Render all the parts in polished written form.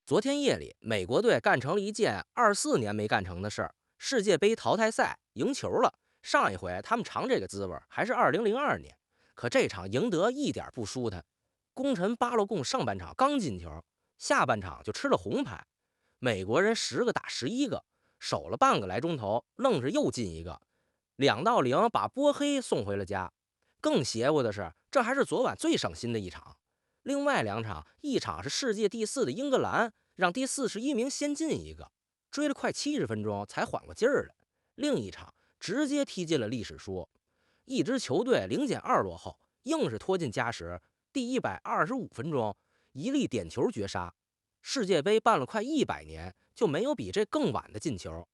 昨天夜里，美國隊幹成了一件24年沒幹成的事兒，世界杯淘汰賽贏球了。上一回他們嘗這個滋味還是2002年，可這場贏得一點不輸他。功臣巴洛貢上半場剛進球，下半场就吃了紅牌。美國人10個打11個，守了半個來鐘頭，愣是又进一個，2-0把波黑送回了家。更邪乎的是，這還是昨晚最省心的一场。另外2场，一场是世界第4的英格蘭，讓第41名先進一個，追了快70分鐘才緩過勁兒來。另一場直接踢進了歷史書，一支球隊0-2落後，硬是拖進加時。第125分鐘，一粒點球絕殺。世界杯辦了快100年，就沒有比這更晚的進球。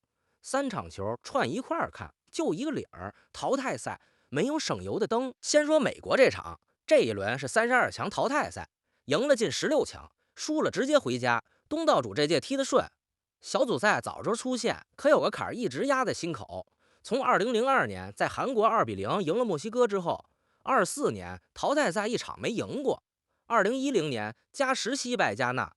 3場球串一塊兒看，就一個理兒，淘汰賽沒有省油的燈。先說美国這場，這一輪是32強淘汰賽，贏了進16強，輸了直接回家。東道主這屆踢得順，小組賽早就出現，可有個坎兒一直壓在心口。從2002年在韓國2-0贏了墨西哥之後，24年淘汰賽一場沒贏過，2010年加時惜敗加納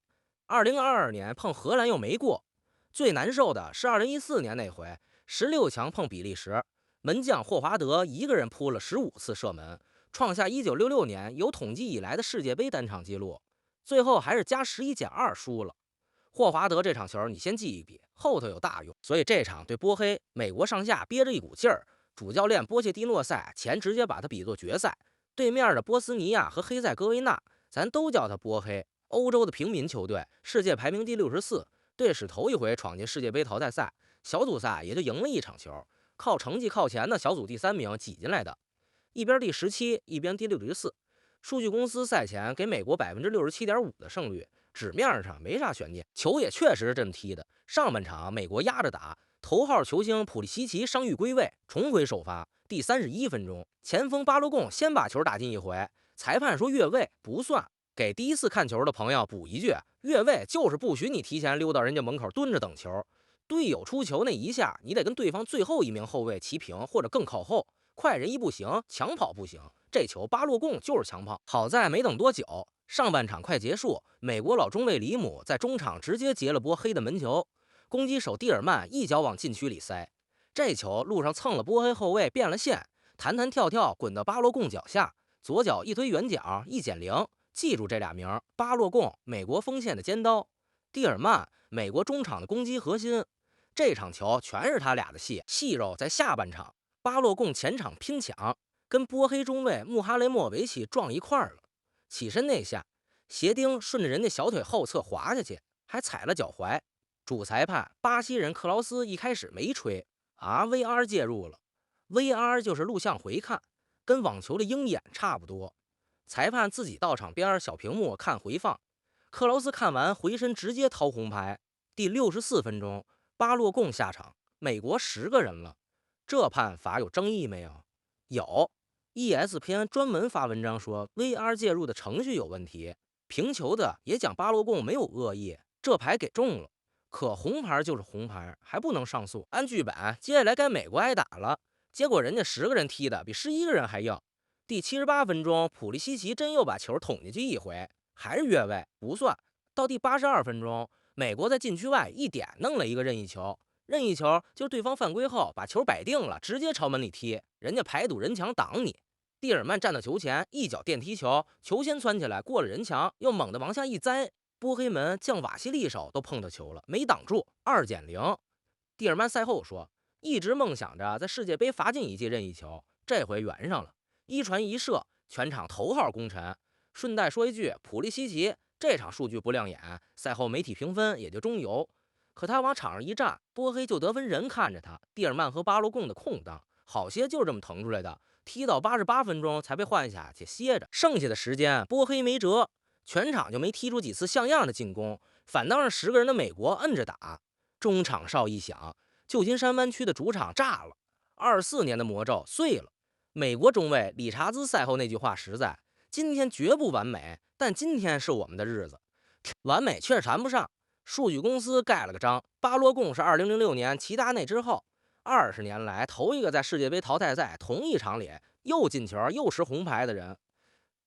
，2022年碰荷蘭又沒過。最難受的是2014年那回，16強碰比利時，門將霍华德一個人撲了15次射門，創下1966年有統計以來的世界杯單場紀錄。最後還是加11-2輸了。霍華德這場球你先記一筆，後頭有大用。所以這場對波黑，美國上下憋着一股勁兒，主教練波切蒂諾賽前直接把他比作决赛。对面的波斯尼亞和黑塞哥維那，咱都叫他波黑，歐洲的平民球隊，世界排名第64，队史头一回闖進世界杯淘汰赛，小組賽也就贏了一場球，靠成績靠前的小組第3名擠進來的，一邊第17，一邊第64。數據公司賽前給美國67.5%的勝率，紙面上沒啥懸念，球也確實是這麼踢的。上半場美國壓着打，頭號球星普利西奇傷愈歸位，重回首發。第31分鐘，前鋒巴洛貢先把球打進一回，裁判說越位不算。給第一次看球的朋友補一句，越位就是不許你提前溜到人家门口蹲着等球，隊友出球那一下，你得跟对方最後一名後衛齊平或者更靠後，快人一不行，搶跑不行。這球巴洛貢就是搶跑，好在沒等多久，上半场快結束，美國老中衛里姆在中场直接截了波黑的門球，攻擊手蒂爾曼一腳往禁區裡塞，這球路上蹭了波黑後衛變了線，彈彈跳跳滾到巴洛貢腳下，左腳一推遠角1減0，記住這倆名：巴洛貢美國鋒線的尖刀，蒂爾曼美國中场的攻擊核心。這場球全是他倆的戏肉在下半场，巴洛貢前场拼搶，跟波黑中衛穆哈雷莫维奇撞一塊了，起身那下鞋钉順着人家小腿後側滑下去，還踩了腳踝。主裁判巴西人克勞斯一開始沒吹，VR 介入了。VR 就是錄像回看，跟網球的鷹眼差不多。裁判自己到場邊小屏幕看回放，克勞斯看完回身直接掏紅牌。第64分鐘，巴洛貢下场，美國10個人了，這判罚有爭議沒有？有。ESPN 專門發文章說 VR 介入的程序有問題，評球的也講巴洛貢沒有惡意，這牌給中了。可紅牌就是紅牌，還不能上訴。按劇本，接下來該美國挨打了，結果人家10個人踢的比11個人還硬。第78分鐘，普利西奇真又把球捅進去一回，還是越位不算。到第82分鐘，美國在禁區外一點弄了一個任意球，任意球就是對方犯規後把球擺定了，直接朝门裡踢，人家排堵人牆擋你。蒂爾曼站到球前，一腳電踢球，球先竄起來過了人牆，又猛地往下一栽，波黑門將瓦西利手都碰到球了，沒擋住，2-0。蒂爾曼賽後說，一直夢想着在世界杯罰進一記任意球，這回圓上了，一傳一射，全場頭號功臣。順帶說一句，普利西奇這場數據不亮眼，賽後媒體評分也就中游，可他往場上一站，波黑就得分人看着他，蒂爾曼和巴洛貢的空檔，好些就是這麼腾出來的。踢到88分鐘才被換下去歇着，剩下的時間波黑沒辙，全场就沒踢出幾次像樣的進攻，反倒讓10個人的美國摁着打。中場哨一響，舊金山灣區的主場炸了，24年的魔咒碎了。美國中衛理查茲賽後那句話實在，今天絕不完美，但今天是我們的日子。完美確實談不上，數據公司蓋了個章，巴洛貢是2006年齊達內之後20年來頭一個在世界杯淘汰賽同一場裡又進球又吃紅牌的人。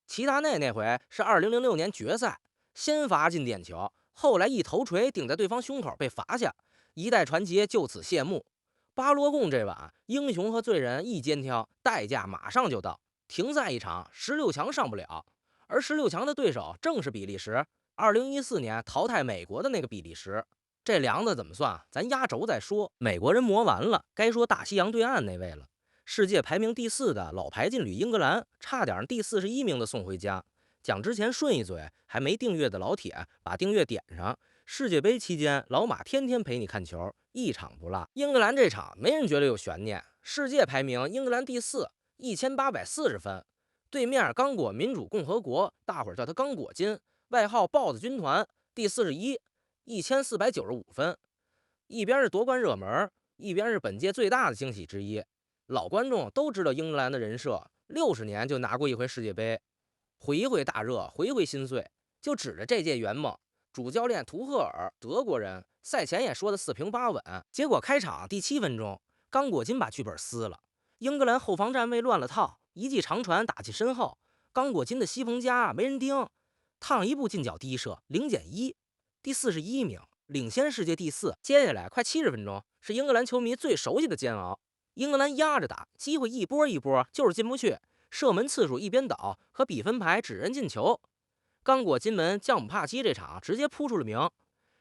齊達內那回是2006年決賽，先罰进點球，後來一頭錘頂在對方胸口被罰下，一代傳奇就此谢幕。巴罗贡这晚，英雄和罪人一肩挑，代价马上就到。停赛一场，16强上不了，而16强的对手正是比利时，2014年淘汰美国的那个比利时。这梁子怎么算？咱压轴再说。美国人磨完了，该说大西洋对岸那位了。世界排名第4的老牌劲旅英格蘭，差点第41名的送回家。讲之前顺一嘴，还没订阅的老铁把订阅点上。世界杯期间，老马天天陪你看球，一场不落。英格蘭这场没人觉得有悬念，世界排名英格蘭第4，1840分。对面刚果民主共和国，大伙儿叫他刚果金，外号豹子军团，第41，1495分。一边是夺冠热门，一边是本届最大的惊喜之一。老观众都知道英格蘭的人设，60年就拿过一回世界杯，回回大热，回回心碎。就指着这届圆梦，主教练图赫尔，德国人，赛前也说的4平8稳。结果開場第7分鐘，剛果金把劇本撕了，英格蘭後防站位亂了套，一記長傳打進身後，剛果金的西彭加沒人盯，燙一步近角低射0減1，第41名，領先世界第4。接下來快70分鐘，是英格蘭球迷最熟悉的煎熬。英格蘭壓着打，機會一波一波，就是進不去，射門次數一邊倒，和比分牌指認進球。剛果金門將姆帕基這場直接撲出了名，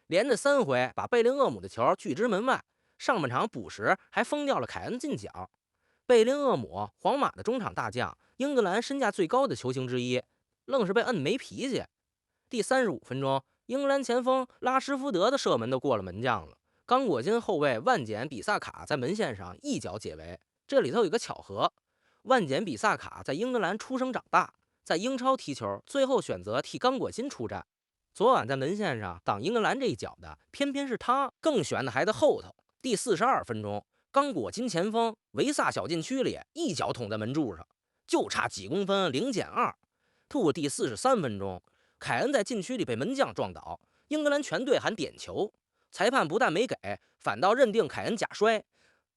連着3回把貝林厄姆的球拒之門外。上半場補時還封掉了凱恩近角。貝林厄姆，皇馬的中場大將，英格蘭身價最高的球星之一，愣是被摁沒脾氣。第35分鐘，英格蘭前鋒拉什福德的射門都過了門將了。剛果金後衛萬簡比薩卡在門線上一腳解圍。這裡頭有個巧合，萬簡比薩卡在英格蘭出生長大，在英超踢球，最後選擇替剛果金出戰。昨晚在門線上擋英格蘭這一腳的，偏偏是他。更懸的還在後頭。第42分鐘，剛果金前鋒維薩小禁區裡一腳捅在門柱上，就差幾公分0減2。吐第43分鐘，凱恩在禁區裡被門將撞倒，英格蘭全隊喊點球。裁判不但沒給，反倒認定凱恩假摔。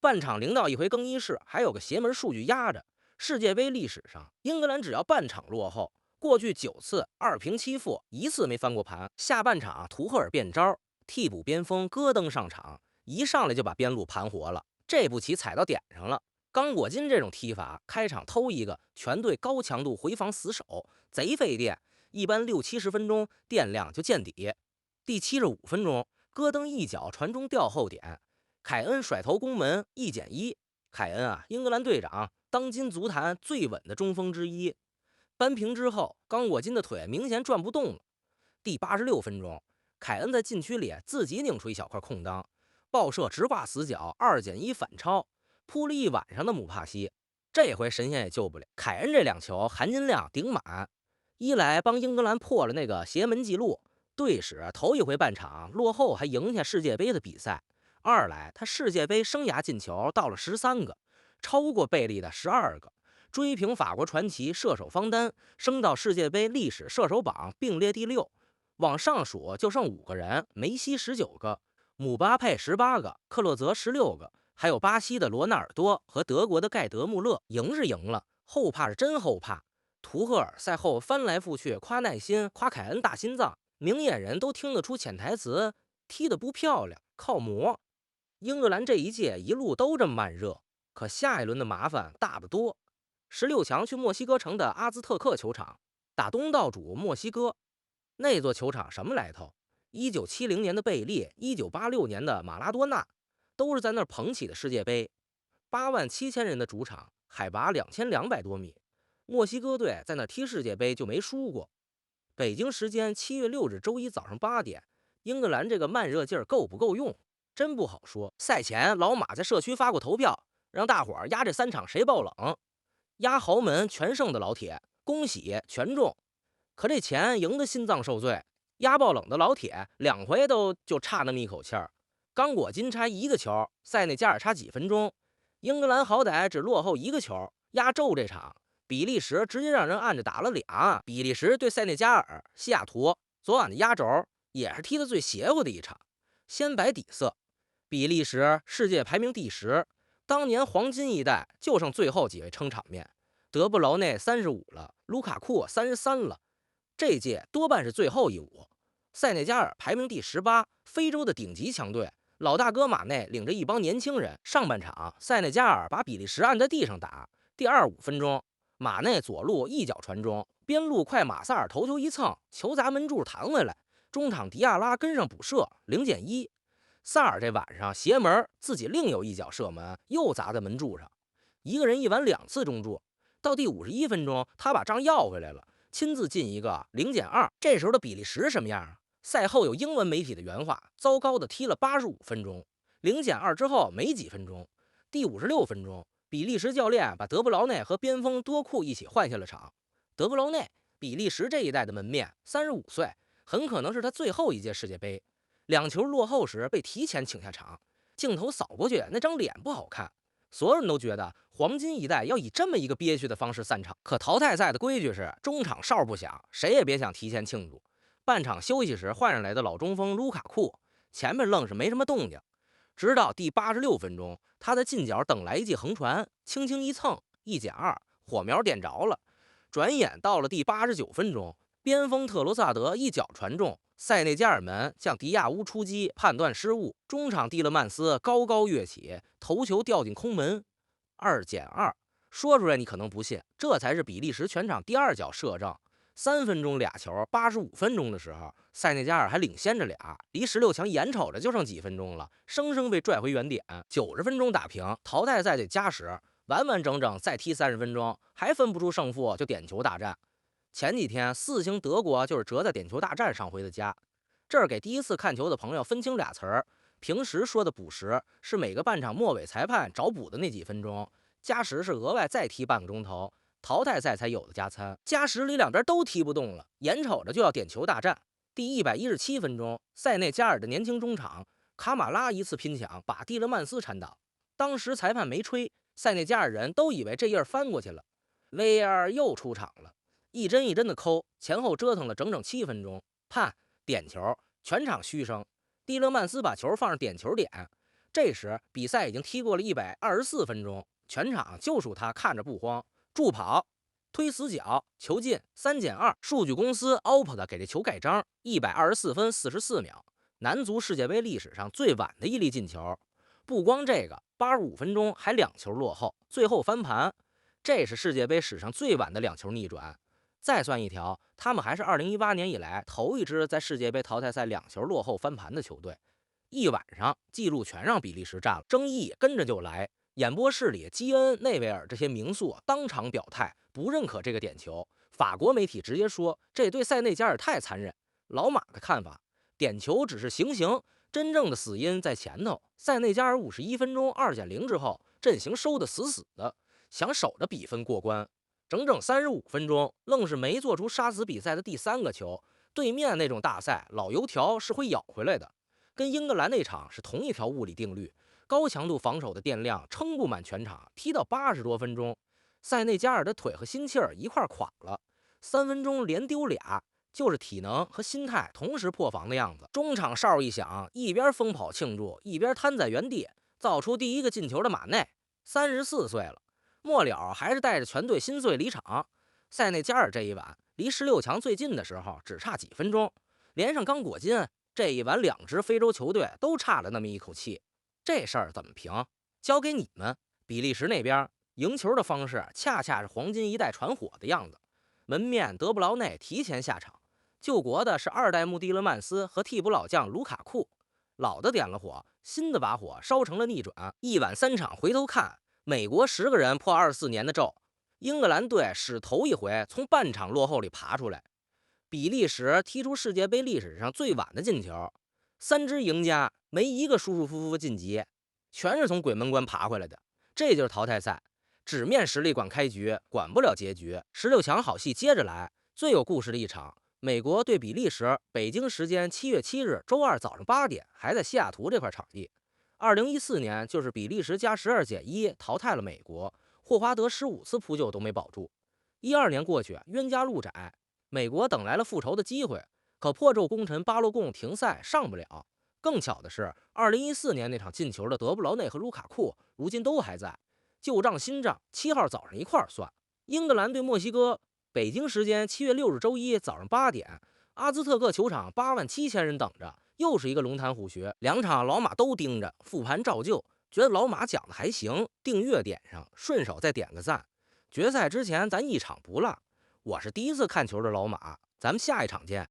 半場0到1回更衣室還有個邪門數據壓着。世界杯歷史上，英格蘭只要半場落後，過去9次2平7負，1次沒翻過盤。下半場圖赫爾變招，替補邊鋒戈登上場，一上來就把邊路盤活了。這步棋踩到點上了。剛果金這種踢法，開場偷一個，全隊高強度回防死守，賊費電，一般60-70分鐘電量就見底。第75分鐘，戈登一腳傳中吊後點，凱恩甩頭攻門1減1。凱恩啊，英格蘭隊長，當今足壇最穩的中鋒之一。扳平之後，剛果金的腿明顯轉不動了。第86分鐘，凱恩在禁區裡自己擰出一小塊空當，爆射直掛死角2減1反超，撲了一晚上的姆帕西，這回神仙也救不了。凱恩這2球含金量頂滿，一來幫英格蘭破了那個邪門記錄，隊史頭一回半場落後還贏下世界杯的比賽；二來他世界杯生涯進球到了13個，超過貝利的12個，追平法國傳奇射手方丹，升到世界杯歷史射手榜並列第6。往上數就剩5個人，梅西19個，姆巴佩18個，克洛澤16個，還有巴西的羅納爾多和德國的蓋德穆勒。贏是贏了，後怕是真後怕。圖赫爾賽後翻來覆去誇耐心，誇凱恩大心臟，明眼人都聽得出潛台詞，踢得不漂亮，靠磨。英格蘭這一屆一路都這麼慢熱，可下一輪的麻煩大得多。16強去墨西哥城的阿茲特克球場，打東道主墨西哥。那座球場什麼來頭？1970年的貝利，1986年的馬拉多納，都是在那兒捧起的世界杯。87000人的主場，海拔2200多米。墨西哥隊在那踢世界杯就沒輸過。北京時間7月6日周一早上8點，英格蘭這個慢熱勁兒夠不夠用？真不好說。賽前老馬在社區發過投票，讓大夥兒壓這3場誰爆冷，壓豪門全勝的老鐵，恭喜全中。可這錢贏得心臟受罪，壓爆冷的老鐵2回都就差那麼一口氣兒。剛果金差1個球，賽內加爾差幾分鐘，英格蘭好歹只落後1個球。壓軸這場，比利時直接讓人按着打了2。比利時對塞內加爾、西雅圖，昨晚的壓軸也是踢得最邪乎的一場。先擺底色，比利時世界排名第10，當年黃金一代就剩最後幾位撐場面，德布勞內35了，盧卡庫33了，這屆多半是最後一舞。塞內加爾排名第18，非洲的頂級強队。老大哥馬內領着一幫年輕人，上半场塞內加爾把比利時按在地上打。第25分鐘，馬內左路一腳傳中，邊路快馬薩爾頭球一蹭，球砸門柱彈回來，中場迪亞拉跟上補射，0-1。萨尔這晚上邪门，自己另有一脚射门，又砸在门柱上，一个人一晚2次中柱。到第51分鐘，他把账要回来了，親自進一個0-2。這時候的比利時什麼樣啊？賽後有英文媒體的原話：糟糕的踢了85分鐘。0-2之後沒幾分鐘，第56分鐘，比利時教練把德布勞內和邊鋒多庫一起換下了場。德布勞內，比利時這一代的門面，35歲，很可能是他最後一屆世界杯。2球落後時被提前請下場，鏡頭掃過去，那張臉不好看。所有人都覺得黃金一代要以這麼一個憋屈的方式散場，可淘汰賽的規矩是中場哨不響，誰也別想提前慶祝。半場休息時換上來的老中鋒盧卡庫，前面愣是沒什麼動靜，直到第86分鐘，他的近角等來一記橫傳，輕輕一蹭，1+2，火苗點着了。轉眼到了第89分鐘，邊鋒特羅薩德一腳傳中，塞內加爾門將迪亞烏出擊，判斷失誤，中場蒂勒曼斯高高躍起，頭球掉進空門，2+2。說出來你可能不信，這才是比利時全場第2腳射正。3分鐘倆球，85分鐘的時候，塞內加爾還領先着倆，離16強眼瞅着就剩幾分鐘了，生生被拽回原點。90分鐘打平，淘汰賽得加時，完完整整再踢30分鐘，還分不出勝負，就點球大戰。前幾天4星德國就是折在點球大戰上回的家。這兒給第一次看球的朋友分清倆詞兒，平時說的補時是每個半場末尾裁判找補的那幾分鐘，加時是額外再踢半個鐘頭，淘汰賽才有的加餐。加時裡兩邊都踢不動了，眼瞅着就要點球大戰。第117分鐘，塞內加爾的年輕中場卡馬拉一次拼搶把蒂勒曼斯鏟倒，當時裁判沒吹，塞內加爾人都以為這頁翻過去了。VAR 又出場了，一針一針的摳，前後折騰了整整7分鐘，判點球，全場噓聲。蒂勒曼斯把球放上點球點，這時比賽已經踢過了124分鐘，全場就屬他看着不慌，助跑、推死角、球進3+2。數據公司 Opta 給這球蓋章，124分44秒，男足世界杯歷史上最晚的一粒進球。不光這個，85分鐘還2球落後，最後翻盤，這是世界杯史上最晚的2球逆轉。再算一條，他們還是2018年以來頭一支在世界杯淘汰賽2球落後翻盤的球隊。一晚上記錄全讓比利時占了，爭議跟着就來。演播室裡基恩、內維爾這些名宿當場表態不認可這個點球。法國媒體直接說這對塞內加爾太殘忍。老馬的看法，點球只是行刑，真正的死因在前頭。塞內加爾51分鐘2+0之後，陣型收得死死的，想守着比分過關。整整35分鐘，愣是沒做出殺死比賽的第3個球。對面那種大賽，老油條是會咬回來的，跟英格蘭那場是同一條物理定律。高強度防守的電量撐不滿全場，踢到80多分鐘，塞內加爾的腿和心氣兒一塊垮了。3分鐘連丟倆，就是體能和心態同時破防的樣子。中場哨一響，一邊瘋跑慶祝，一邊癱在原地。造出第1個進球的馬內，34歲了。末了還是帶着全隊心碎離場。塞內加爾這一晚離16強最近的時候只差幾分鐘，連上剛果金，這一晚2支非洲球隊都差了那麼一口氣。這事兒怎麼評？交給你們。比利時那邊贏球的方式恰恰是黃金一代傳火的樣子。門面德布勞內提前下場，救國的是2代目蒂勒曼斯和替補老將盧卡庫。老的點了火，新的把火燒成了逆轉。一晚3場回頭看，美國10個人破24年的咒，英格蘭隊使頭一回從半場落後裡爬出來，比利時踢出世界杯歷史上最晚的進球，3支贏家沒一個舒舒服服晉級，全是從鬼門關爬回來的。這就是淘汰賽，紙面實力管開局，管不了結局。16強好戲接着來，最有故事的一場，美國對比利时，北京時間7月7日周二早上8點，還在西雅圖這塊場地。2014年就是比利时加12+1淘汰了美國，霍華德15次撲救都沒保住。12年過去，冤家路窄，美國等來了復仇的機會，可破咒功臣巴洛貢停賽上不了。更巧的是，2014年那場進球的德布勞內和盧卡庫如今都還在，舊賬新賬7號早上一塊兒算。英格蘭對墨西哥，北京時間7月6日周一早上8點，阿茲特克球場87000人等着，又是一個龍潭虎穴，2場老馬都盯着，復盤照舊，覺得老馬講的還行，訂閱點上，順手再點個讚。決賽之前咱1場不落，我是第一次看球的老馬，咱們下一場見。